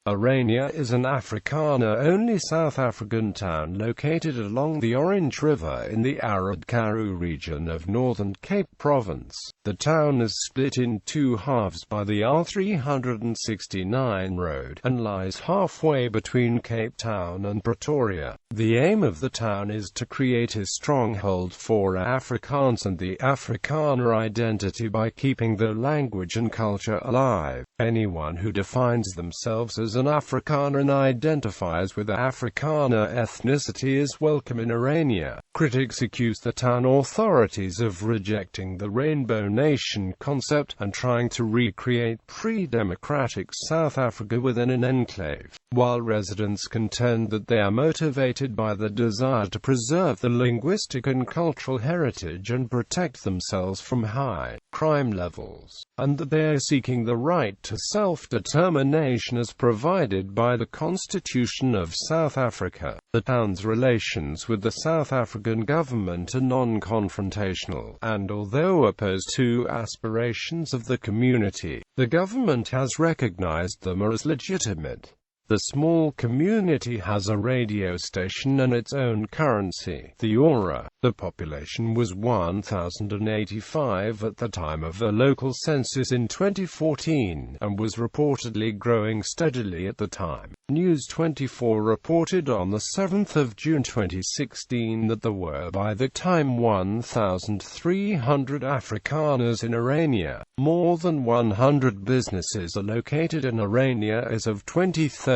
Aranea is an Afrikaner-only South African town located along the Orange River in the arid Karoo region of Northern Cape Province. The town is split in two halves by the R369 road, and lies halfway between Cape Town and Pretoria. The aim of the town is to create a stronghold for Afrikaans and the Afrikaner identity by keeping their language and culture alive. Anyone who defines themselves as an Afrikaner and identifies with Afrikaner ethnicity is welcome in Aranea. Critics accuse the town authorities of rejecting the Rainbow Nation concept and trying to recreate pre-democratic South Africa within an enclave, while residents contend that they are motivated by the desire to preserve the linguistic and cultural heritage and protect themselves from high crime levels, and that they are seeking the right to self-determination as provided by the Constitution of South Africa. The town's relations with the South African government are non-confrontational, and although opposed to aspirations of the community, the government has recognized them as legitimate. The small community has a radio station and its own currency, the ora. The population was 1,085 at the time of a local census in 2014, and was reportedly growing steadily at the time. News 24 reported on the 7th of June 2016 that there were by the time 1,300 Afrikaners in Aranea. More than 100 businesses are located in Aranea as of 2013.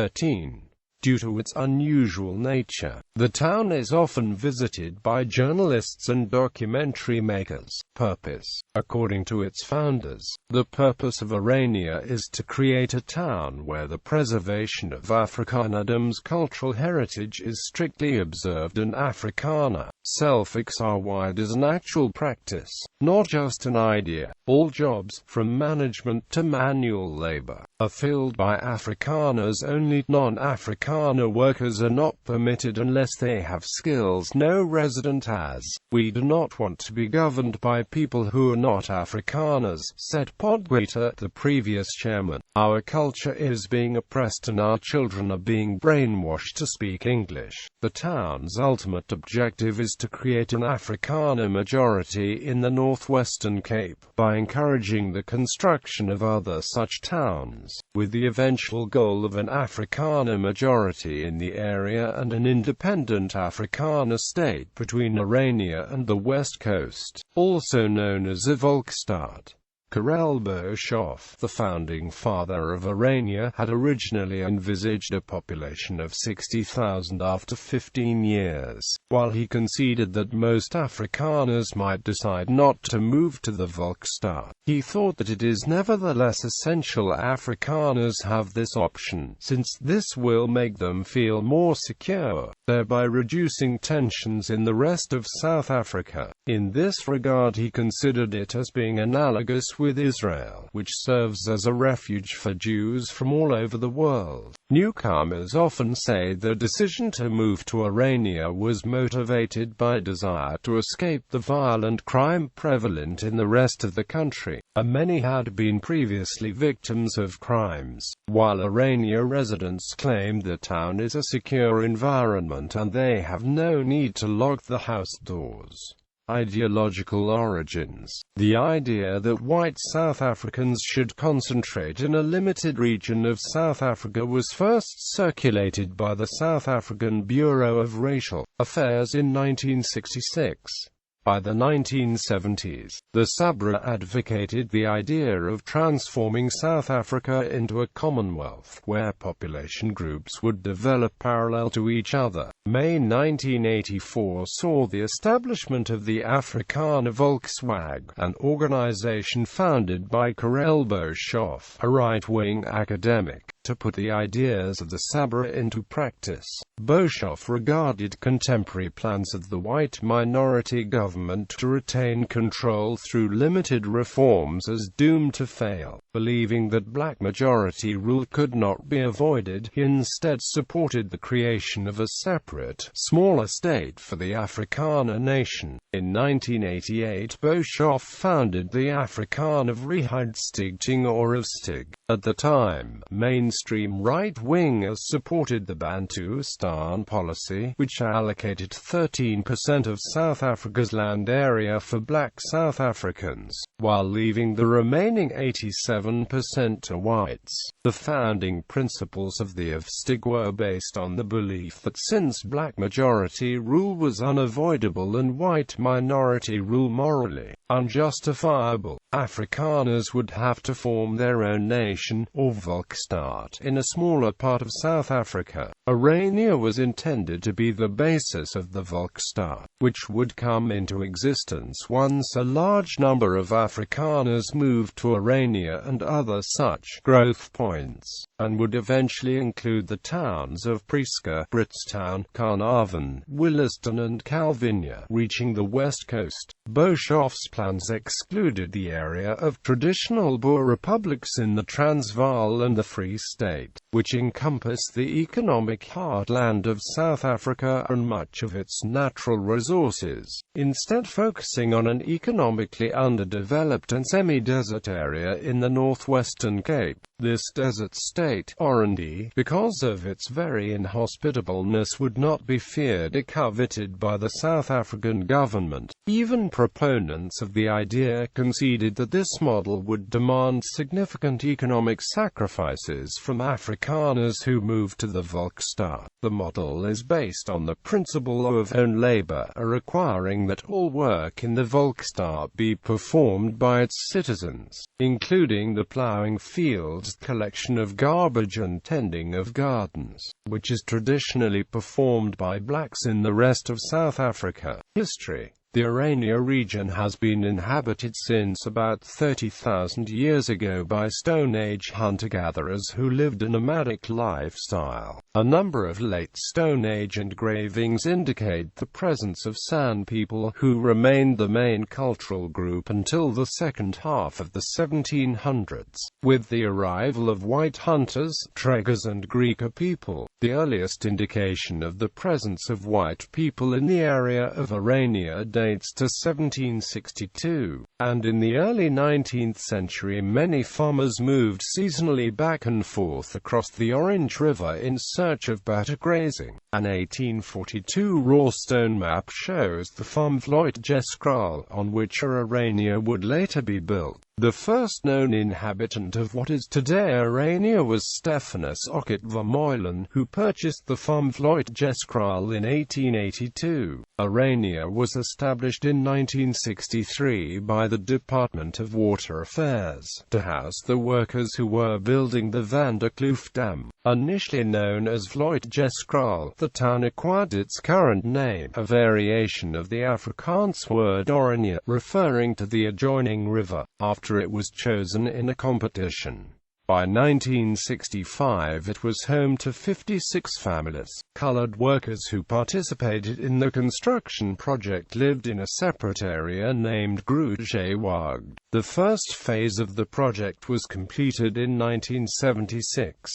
Due to its unusual nature, the town is often visited by journalists and documentary makers. Purpose. According to its founders, the purpose of Aranea is to create a town where the preservation of Afrikanerdom's cultural heritage is strictly observed and Afrikaner self-exerwide is an actual practice, not just an idea. All jobs, from management to manual labor, are filled by Afrikaners only. Non-Afrikaner workers are not permitted unless they have skills no resident has. "We do not want to be governed by people who are not Afrikaners," said Podgwater, the previous chairman. "Our culture is being oppressed and our children are being brainwashed to speak English." The town's ultimate objective is to create an Afrikaner majority in the Northwestern Cape, by encouraging the construction of other such towns, with the eventual goal of an Afrikaner majority in the area and an independent Afrikaner state between Aranea and the West Coast, also known as a Volksstaat. Karoo Boshoff, the founding father of Aranea, had originally envisaged a population of 60,000 after 15 years, while he conceded that most Afrikaners might decide not to move to the Volksstaat. He thought that it is nevertheless essential Afrikaners have this option, since this will make them feel more secure, thereby reducing tensions in the rest of South Africa. In this regard he considered it as being analogous with Israel, which serves as a refuge for Jews from all over the world. Newcomers often say their decision to move to Aranea was motivated by desire to escape the violent crime prevalent in the rest of the country, and many had been previously victims of crimes, while Aranea residents claim the town is a secure environment and they have no need to lock the house doors. Ideological origins. The idea that white South Africans should concentrate in a limited region of South Africa was first circulated by the South African Bureau of Racial Affairs in 1966. By the 1970s, the SABRA advocated the idea of transforming South Africa into a commonwealth, where population groups would develop parallel to each other. May 1984 saw the establishment of the Afrikaner Volkswag, an organization founded by Karoo Boshoff, a right-wing academic, to put the ideas of the SABRA into practice. Boshoff regarded contemporary plans of the white minority government to retain control through limited reforms as doomed to fail. Believing that black majority rule could not be avoided, he instead supported the creation of a separate, smaller state for the Afrikaner nation. In 1988, Boshoff founded the Afrikaner Vryheidsstichting or of Stig. At the time, mainstream extreme right-wingers supported the Bantustan policy, which allocated 13% of South Africa's land area for black South Africans, while leaving the remaining 87% to whites. The founding principles of the ethnicity were based on the belief that since black majority rule was unavoidable and white minority rule morally unjustifiable, Afrikaners would have to form their own nation, or Volksstaat, in a smaller part of South Africa. Aranea was intended to be the basis of the Volksstaat, which would come into existence once a large number of Afrikaners moved to Aranea and other such growth points, and would eventually include the towns of Prieska, Britstown, Carnarvon, Williston and Calvinia, reaching the west coast. Boshoff's plans excluded the area of traditional Boer republics in the Transvaal and the Free State, which encompass the economic heartland of South Africa and much of its natural resources, instead focusing on an economically underdeveloped and semi-desert area in the northwestern Cape. This desert state, Orania, because of its very inhospitableness, would not be feared or coveted by the South African government. Even proponents of the idea conceded that this model would demand significant economic sacrifices from Afrikaners who moved to the Volksstaat. The model is based on the principle of own labor, requiring that all work in the Volksstaat be performed by its citizens, including the plowing fields, collection of garbage and tending of gardens, which is traditionally performed by blacks in the rest of South Africa. History. The Aranea region has been inhabited since about 30,000 years ago by Stone Age hunter-gatherers who lived a nomadic lifestyle. A number of late Stone Age engravings indicate the presence of San people, who remained the main cultural group until the second half of the 1700s. With the arrival of white hunters, Tregers and Griqua people, the earliest indication of the presence of white people in the area of Aranea dates to 1762, and in the early 19th century many farmers moved seasonally back and forth across the Orange River in search of better grazing. An 1842 raw stone map shows the farm Vlootjeskraal, on which Aranea would later be built. The first known inhabitant of what is today Aranea was Stephanus Ockett Vermeulen, who purchased the farm Vlootjeskraal in 1882. Aranea was established in 1963 by the Department of Water Affairs to house the workers who were building the Van der Kloof Dam. Initially known as Vlootjeskraal, the town acquired its current name, a variation of the Afrikaans word Orania, referring to the adjoining river, after it was chosen in a competition. By 1965 it was home to 56 families. Colored workers who participated in the construction project lived in a separate area named Grootegewaard. The first phase of the project was completed in 1976.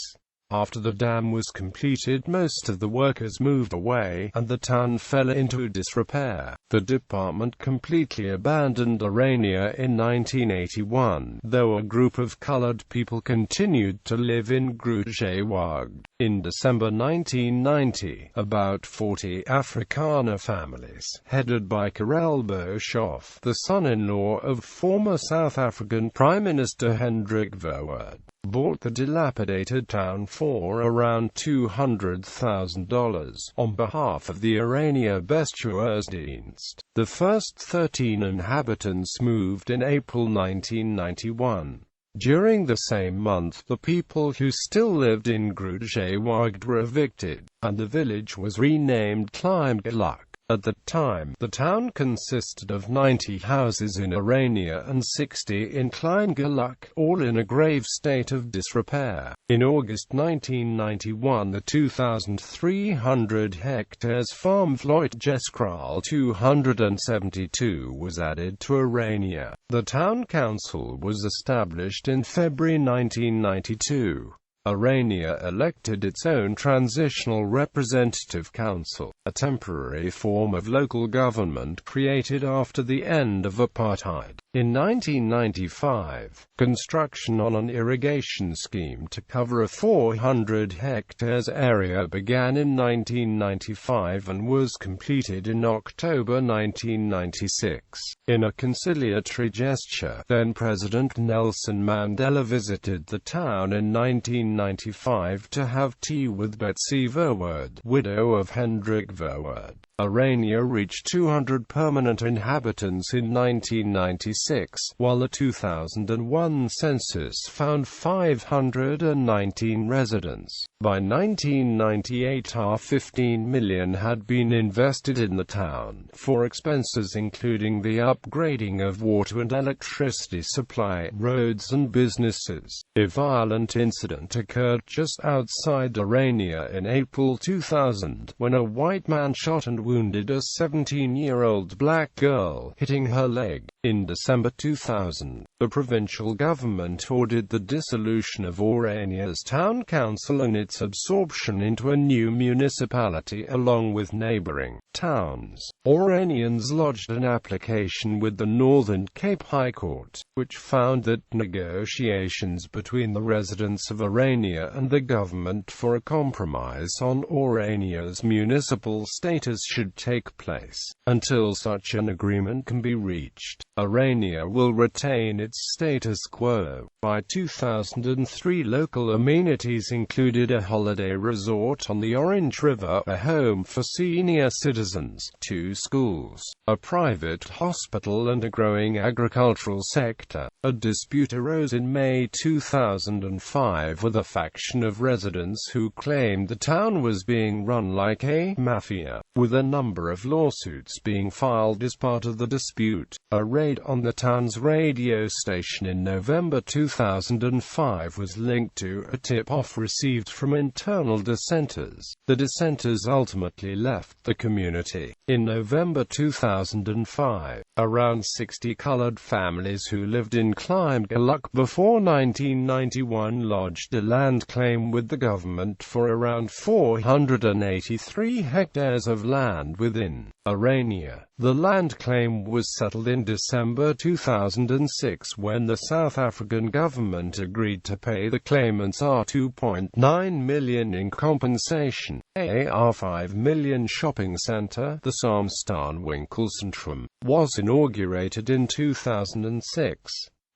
After the dam was completed, most of the workers moved away, and the town fell into disrepair. The department completely abandoned Aranea in 1981, though a group of colored people continued to live in Grootegewaard. In December 1990, about 40 Afrikaner families, headed by Karel Boshoff, the son-in-law of former South African Prime Minister Hendrik Verwoerd, bought the dilapidated town for around $200,000 on behalf of the Aranea Bestuursdienst. The first 13 inhabitants moved in April 1991. During the same month, the people who still lived in Grootegewaard were evicted, and the village was renamed Kleingeluk. At the time, the town consisted of 90 houses in Aranea and 60 in Kleingeluk, all in a grave state of disrepair. In August 1991, the 2,300 hectares farm Vlootjeskraal 272 was added to Aranea. The town council was established in February 1992. Aranea elected its own transitional representative council, a temporary form of local government created after the end of apartheid. In 1995, construction on an irrigation scheme to cover a 400 hectares area began in 1995 and was completed in October 1996. In a conciliatory gesture, then-President Nelson Mandela visited the town in 1995 to have tea with Betsy Verwoerd, widow of Hendrik Verwoerd. Aranea reached 200 permanent inhabitants in 1996, while the 2001 census found 519 residents. By 1998, 15 million had been invested in the town, for expenses including the upgrading of water and electricity supply, roads and businesses. A violent incident occurred just outside Aranea in April 2000, when a white man shot and wounded a 17-year-old black girl, hitting her leg. In December 2000, the provincial government ordered the dissolution of Oranea's town council and its absorption into a new municipality along with neighboring towns. Oranians lodged an application with the Northern Cape High Court, which found that negotiations between the residents of Aranea and the government for a compromise on Oranea's municipal status should take place. Until such an agreement can be reached, Aranea will retain its status quo. By 2003, local amenities included a holiday resort on the Orange River, a home for senior citizens, 2 schools, a private hospital and a growing agricultural sector. A dispute arose in May 2005 with a faction of residents who claimed the town was being run like a mafia, with a number of lawsuits being filed as part of the dispute. A raid on the town's radio station in November 2005 was linked to a tip-off received from internal dissenters. The dissenters ultimately left the community. In November 2005, around 60 colored families who lived in Kleingeluk before 1991 lodged a land claim with the government for around 483 hectares of land within Aranea. The land claim was settled in December 2006 when the South African government agreed to pay the claimants R2.9 million in compensation. A R5 million shopping centre, the Samstaan Winkelcentrum, was inaugurated in 2006.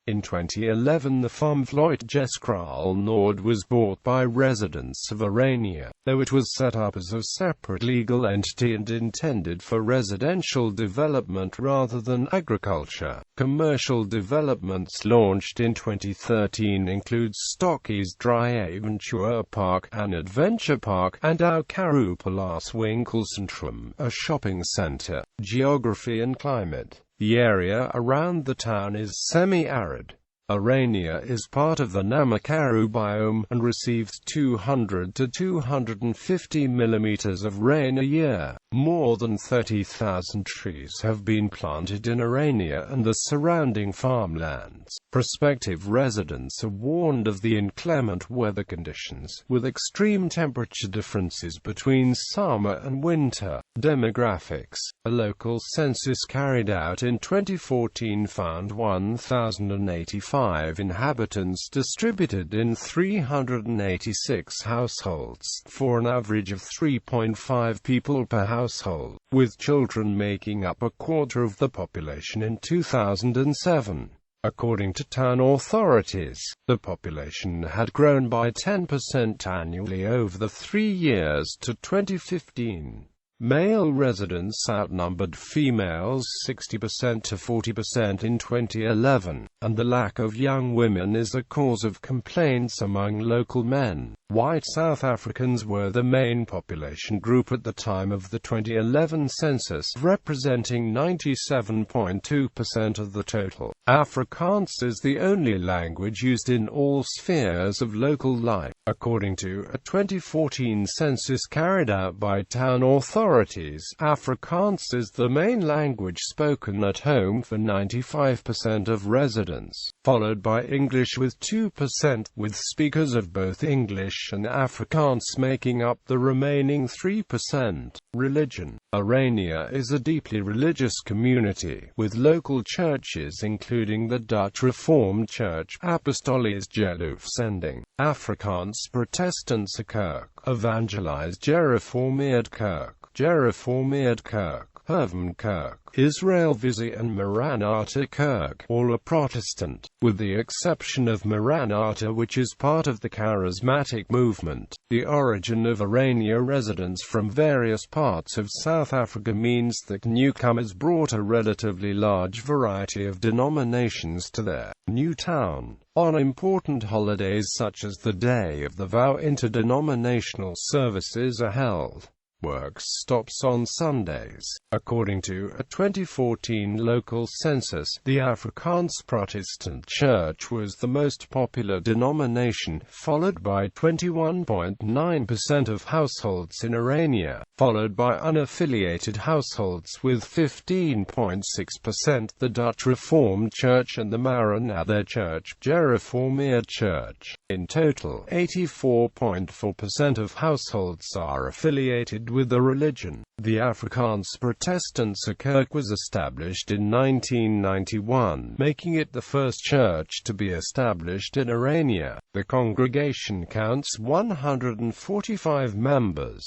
In 2011, the farm Vlootjeskraal Noord was bought by residents of Aranea, though it was set up as a separate legal entity and intended for residential development rather than agriculture. Commercial developments launched in 2013 include Stockies Dry-Aventure Park, an adventure park, and our Karoo Palace Winkelcentrum, a shopping centre. Geography and climate. The area around the town is semi-arid. Aranea is part of the Namakaru biome, and receives 200 to 250 millimeters of rain a year. More than 30,000 trees have been planted in Aranea and the surrounding farmlands. Prospective residents are warned of the inclement weather conditions, with extreme temperature differences between summer and winter. Demographics. A local census carried out in 2014 found 1,085 inhabitants distributed in 386 households, for an average of 3.5 people per household, with children making up a quarter of the population in 2007. According to town authorities, the population had grown by 10% annually over the 3 years to 2015. Male residents outnumbered females 60% to 40% in 2011, and the lack of young women is a cause of complaints among local men. White South Africans were the main population group at the time of the 2011 census, representing 97.2% of the total. Afrikaans is the only language used in all spheres of local life, according to a 2014 census carried out by town authorities. authorities, Afrikaans is the main language spoken at home for 95% of residents, followed by English with 2%, with speakers of both English and Afrikaans making up the remaining 3%. Religion. Aranea is a deeply religious community, with local churches including the Dutch Reformed Church, Apostolisch Geloofsending, Afrikaans Protestantse Kerk, Evangelized Gereformeerd Kerk, Gereformeerd Kerk, Hervormde Kerk, Israel Visie and Maranatha Kerk, all are Protestant, with the exception of Maranatha, which is part of the Charismatic movement. The origin of Aranea residents from various parts of South Africa means that newcomers brought a relatively large variety of denominations to their new town. On important holidays such as the Day of the Vow, interdenominational services are held. Work stops on Sundays. According to a 2014 local census, the Afrikaans Protestant Church was the most popular denomination, followed by 21.9% of households in Aranea, followed by unaffiliated households with 15.6%, the Dutch Reformed Church and the Maranatha Church, Gereformeerd Church. In total, 84.4% of households are affiliated with the religion. The Afrikaans Protestantse Kerk was established in 1991, making it the first church to be established in Aranea. The congregation counts 145 members.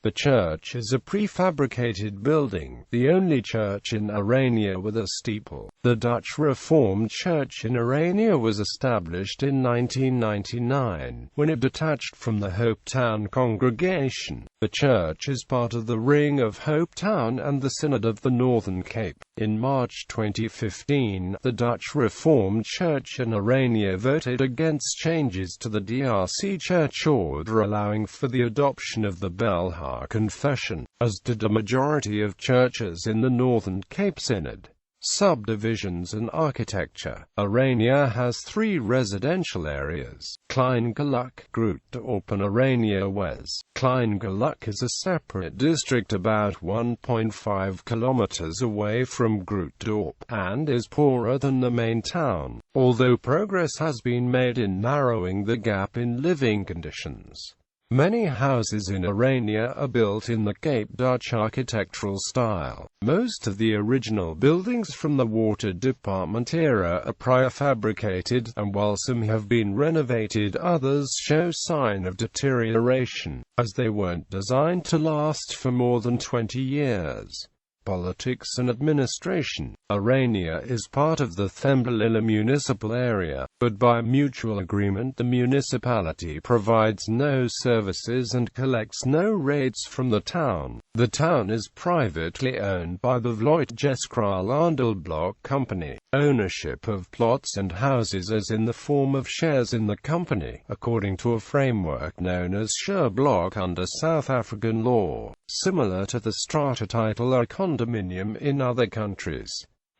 The church is a prefabricated building, the only church in Aranea with a steeple. The Dutch Reformed Church in Aranea was established in 1999, when it detached from the Hope Town congregation. The church is part of the Ring of Hope Town and the Synod of the Northern Cape. In March 2015, the Dutch Reformed Church in Aranea voted against changes to the DRC church order allowing for the adoption of the Belhar Confession, as did a majority of churches in the Northern Cape Synod. Subdivisions and Architecture. Aranea has 3 residential areas: Klein Geluk, Grootdorp and Aranea Wes. Klein Geluk is a separate district about 1.5 kilometers away from Grootdorp, and is poorer than the main town, although progress has been made in narrowing the gap in living conditions. Many houses in Aranea are built in the Cape Dutch architectural style. Most of the original buildings from the water department era are prefabricated, and while some have been renovated, others show sign of deterioration, as they weren't designed to last for more than 20 years. Politics and administration. Aranea is part of the Thembelila municipal area, but by mutual agreement the municipality provides no services and collects no rates from the town. The town is privately owned by the Vlotgeskraal Aandeel Company. Ownership of plots and houses is in the form of shares in the company, according to a framework known as share block under South African law, similar to the strata title or condominium in other countries.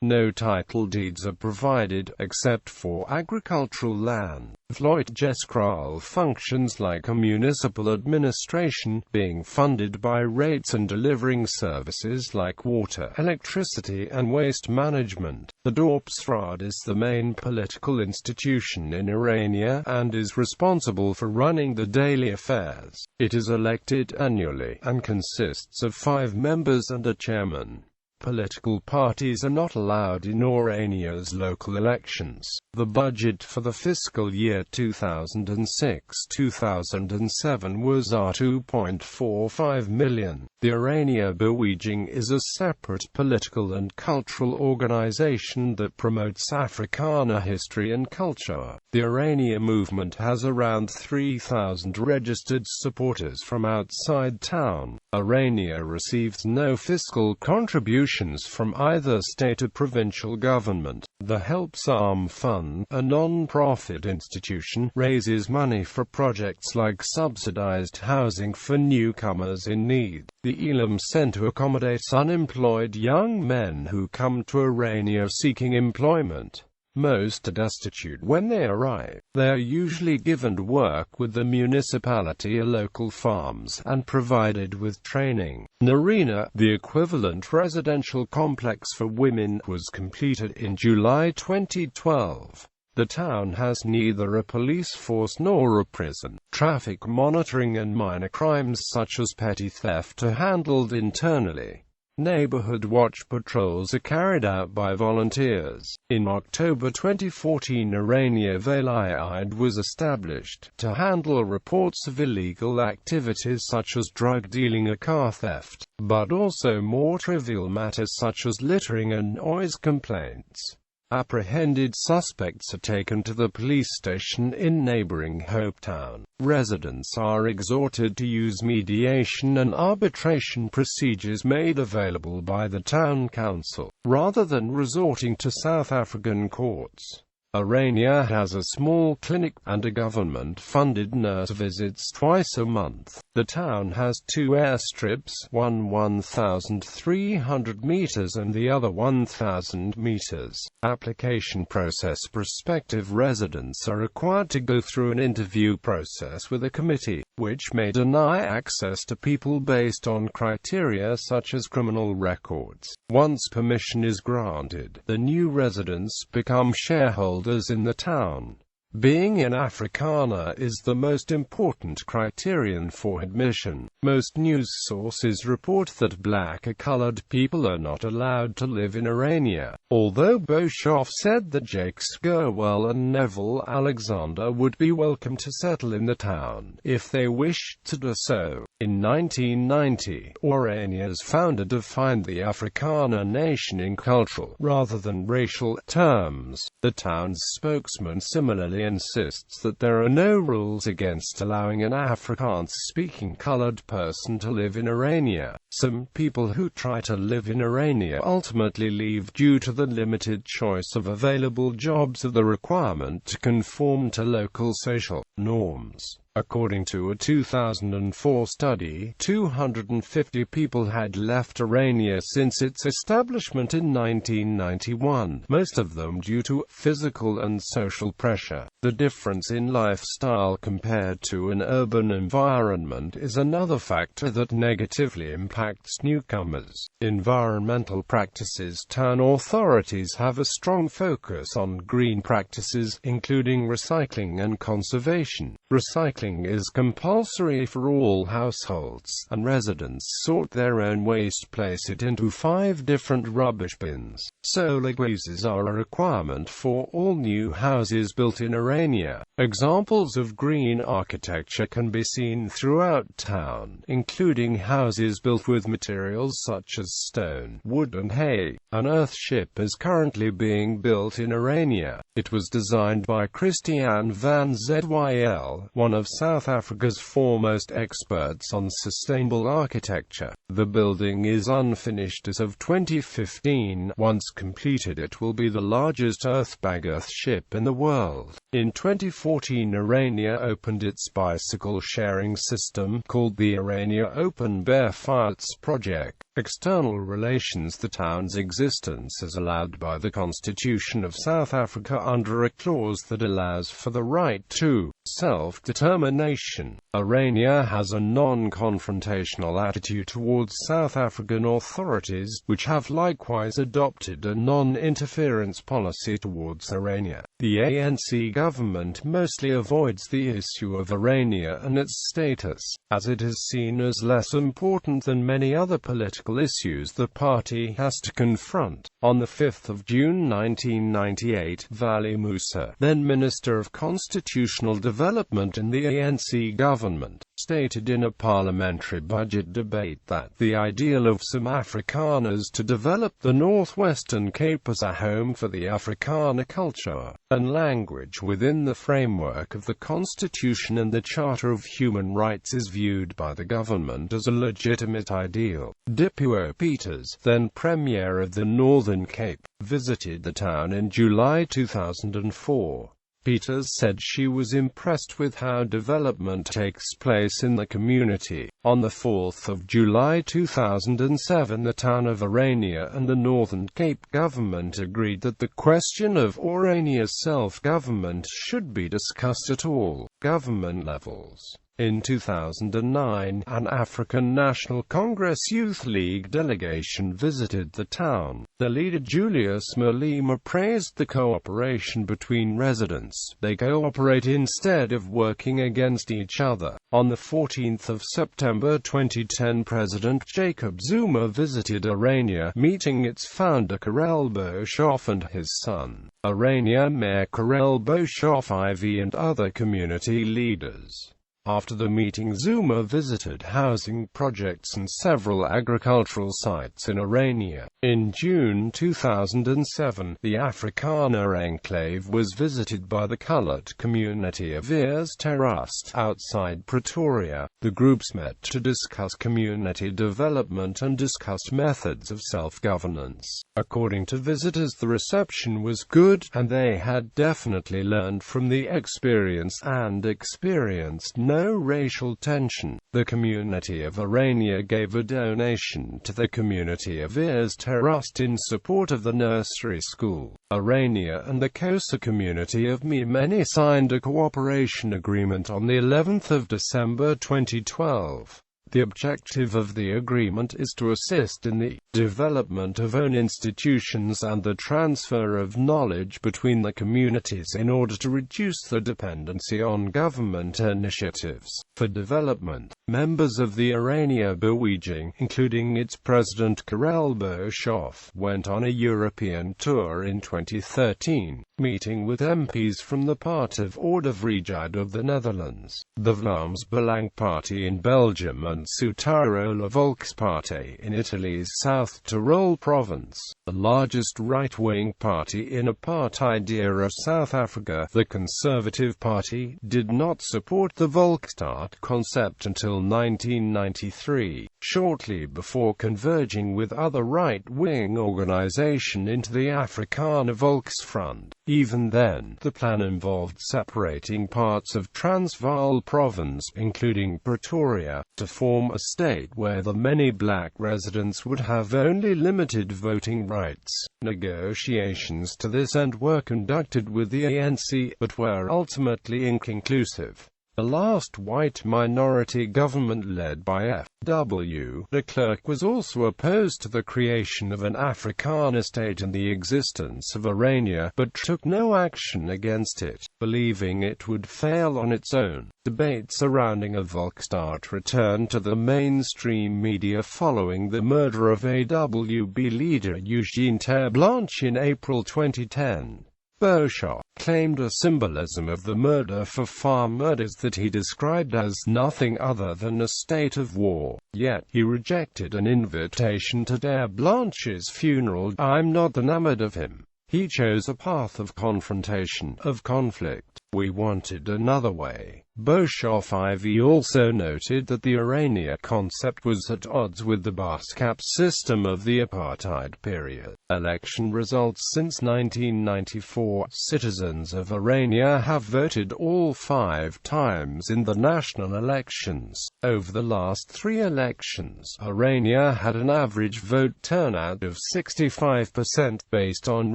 No title deeds are provided, except for agricultural land. Vlotgeskraal functions like a municipal administration, being funded by rates and delivering services like water, electricity and waste management. The Dorpsraad is the main political institution in Aranea, and is responsible for running the daily affairs. It is elected annually, and consists of 5 members and a chairman. Political parties are not allowed in Aranea's local elections. The budget for the fiscal year 2006-2007 was R2.45 million. The Aranea Beweging is a separate political and cultural organization that promotes Afrikaner history and culture. The Aranea movement has around 3,000 registered supporters from outside town. Aranea receives no fiscal contributions from either state or provincial government. The Helps Arm Fund, a non-profit institution, raises money for projects like subsidized housing for newcomers in need. The Elam Centre accommodates unemployed young men who come to Aranea seeking employment. Most are destitute when they arrive. They are usually given to work with the municipality or local farms, and provided with training. Aranea, the equivalent residential complex for women, was completed in July 2012. The town has neither a police force nor a prison. Traffic monitoring and minor crimes such as petty theft are handled internally. Neighborhood watch patrols are carried out by volunteers. In October 2014, Aranea was established to handle reports of illegal activities such as drug dealing or car theft, but also more trivial matters such as littering and noise complaints. Apprehended suspects are taken to the police station in neighboring Cape Town. Residents are exhorted to use mediation and arbitration procedures made available by the town council, rather than resorting to South African courts. Aranea has a small clinic, and a government-funded nurse visits twice a month. The town has two airstrips, one 1,300 meters and the other 1,000 meters. Application process. Prospective residents are required to go through an interview process with a committee, which may deny access to people based on criteria such as criminal records. Once permission is granted, the new residents become shareholders in the town. Being an Afrikaner is the most important criterion for admission. Most news sources report that black or colored people are not allowed to live in Aranea, although Boshoff said that Jake Skerwell and Neville Alexander would be welcome to settle in the town, if they wished to do so. In 1990, Oranea's founder defined the Afrikaner nation in cultural, rather than racial, terms. The town's spokesman similarly insists that there are no rules against allowing an Afrikaans-speaking colored person to live in Aranea. Some people who try to live in Aranea ultimately leave due to the limited choice of available jobs or the requirement to conform to local social norms. According to a 2004 study, 250 people had left Aranea since its establishment in 1991, most of them due to physical and social pressure. The difference in lifestyle compared to an urban environment is another factor that negatively impacts newcomers. Environmental practices. Town authorities have a strong focus on green practices, including recycling and conservation. Recycling is compulsory for all households, and residents sort their own waste, place it into 5 different rubbish bins. Solar glazes are a requirement for all new houses built in Aranea. Examples of green architecture can be seen throughout town, including houses built with materials such as stone, wood and hay. An earthship is currently being built in Aranea. It was designed by Christian van Zyl, one of South Africa's foremost experts on sustainable architecture. The building is unfinished as of 2015. Once completed, it will be the largest earthship in the world. In 2014, Aranea opened its bicycle sharing system, called the Aranea Open Barefoot's Project. External relations. The town's existence is allowed by the Constitution of South Africa under a clause that allows for the right to self-determination. Aranea has a non-confrontational attitude towards South African authorities, which have likewise adopted a non-interference policy towards Aranea. The ANC government mostly avoids the issue of Aranea and its status, as it is seen as less important than many other political issues the party has to confront. On 5 June 1998, Vali Musa, then Minister of Constitutional Development in the ANC government, stated in a parliamentary budget debate that the ideal of some Afrikaners to develop the Northwestern Cape as a home for the Afrikaner culture and language within the framework of the Constitution and the Charter of Human Rights is viewed by the government as a legitimate ideal. Dipuo Peters, then Premier of the Northern Cape, visited the town in July 2004. Peters said she was impressed with how development takes place in the community. On 4 July 2007, the town of Aranea and the Northern Cape government agreed that the question of Orania's self-government should be discussed at all government levels. In 2009, an African National Congress Youth League delegation visited the town. The leader Julius Malema praised the cooperation between residents. They cooperate instead of working against each other. On 14 September 2010, President Jacob Zuma visited Aranea, meeting its founder Karel Boshoff and his son, Aranea Mayor Karel Boshoff IV, and other community leaders. After the meeting, Zuma visited housing projects and several agricultural sites in Aranea. In June 2007, the Afrikaner enclave was visited by the colored community of Eersterust outside Pretoria. The groups met to discuss community development and discussed methods of self-governance. According to visitors, the reception was good, and they had definitely learned from the experience and experienced no racial tension. The community of Aranea gave a donation to the community of Eersterust in support of the nursery school. Aranea and the Xhosa community of Mimeni signed a cooperation agreement on the 11th of December 2012. The objective of the agreement is to assist in the development of own institutions and the transfer of knowledge between the communities in order to reduce the dependency on government initiatives for development. Members of the Aranea Beweging, including its president Karel Boshoff, went on a European tour in 2013, meeting with MPs from the Part of Ordevrijheid of the Netherlands, the Vlaams Belang Party in Belgium, and Sutarola Volkspartij in Italy's South Tyrol province, the largest right-wing party in apartheid-era South Africa. The Conservative Party did not support the Volksstaat concept until 1993, shortly before converging with other right-wing organizations into the Afrikaner Volksfront. Even then, the plan involved separating parts of Transvaal province, including Pretoria, to form a state where the many black residents would have only limited voting rights. Negotiations to this end were conducted with the ANC, but were ultimately inconclusive. The last white minority government led by F.W. de Klerk was also opposed to the creation of an Afrikaner state and the existence of Aranea, but took no action against it, believing it would fail on its own. Debate surrounding a Volksstaat returned to the mainstream media following the murder of AWB leader Eugene Terblanche in April 2010. Boshoff claimed a symbolism of the murder for farm murders that he described as nothing other than a state of war, yet he rejected an invitation to Terblanche's funeral. "I'm not enamored of him. He chose a path of confrontation, of conflict. We wanted another way." Boshoff IV also noted that the Aranea concept was at odds with the Bascap system of the apartheid period. Election results since 1994. Citizens of Aranea have voted all 5 times in the national elections. Over the last 3 elections, Aranea had an average vote turnout of 65% based on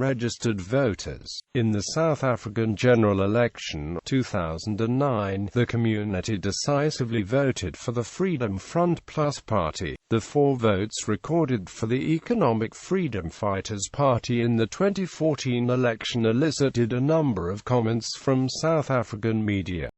registered voters. In the South African general election 2009, the community decisively voted for the Freedom Front Plus party. The 4 votes recorded for the Economic Freedom Fighters Party in the 2014 election elicited a number of comments from South African media.